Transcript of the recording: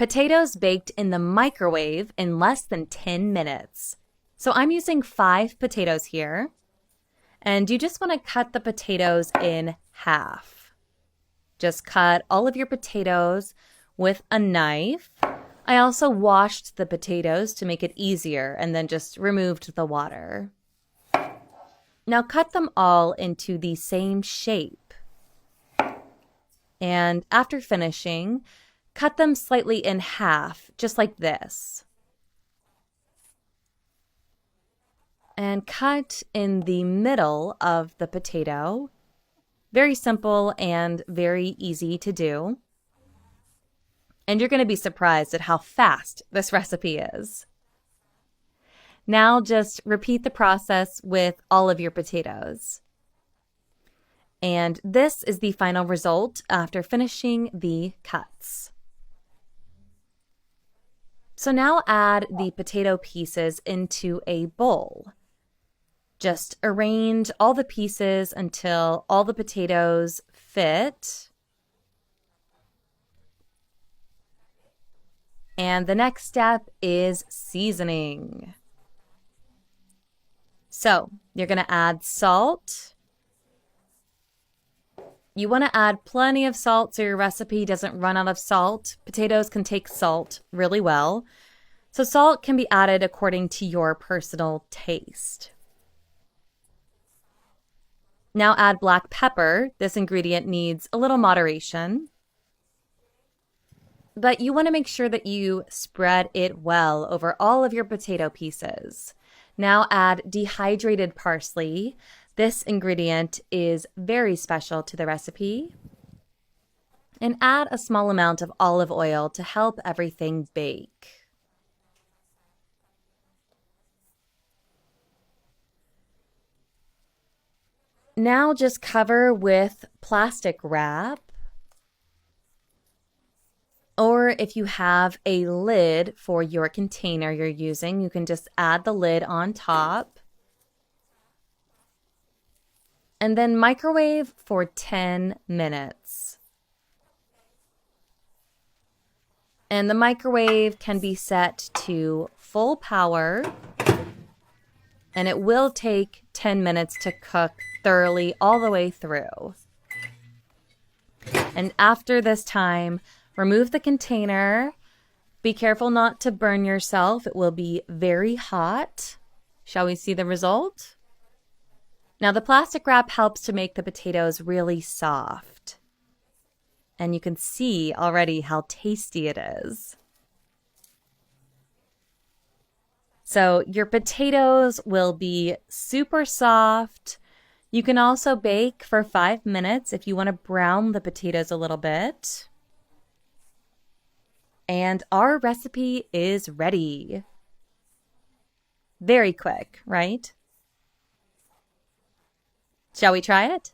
Potatoes baked in the microwave in less than 10 minutes. So I'm using 5 potatoes here. And you just want to cut the potatoes in half. Just cut all of your potatoes with a knife. I also washed the potatoes to make it easier and then just removed the water. Now cut them all into the same shape. And after finishing, cut them slightly in half, just like this. And cut in the middle of the potato. Very simple and very easy to do. And you're going to be surprised at how fast this recipe is. Now just repeat the process with all of your potatoes. And this is the final result after finishing the cuts. So now add the potato pieces into a bowl. Just arrange all the pieces until all the potatoes fit. And the next step is seasoning. So you're going to add salt. You want to add plenty of salt so your recipe doesn't run out of salt. Potatoes can take salt really well. So salt can be added according to your personal taste. Now add black pepper. This ingredient needs a little moderation. But you want to make sure that you spread it well over all of your potato pieces. Now add dehydrated parsley. This ingredient is very special to the recipe. And add a small amount of olive oil to help everything bake. Now just cover with plastic wrap. Or if you have a lid for your container you're using, you can just add the lid on top. And then microwave for 10 minutes. And the microwave can be set to full power. And it will take 10 minutes to cook thoroughly all the way through. And after this time, remove the container. Be careful not to burn yourself. It will be very hot. Shall we see the result? Now the plastic wrap helps to make the potatoes really soft. And you can see already how tasty it is. So your potatoes will be super soft. You can also bake for 5 minutes if you want to brown the potatoes a little bit. And our recipe is ready. Very quick, right? Shall we try it?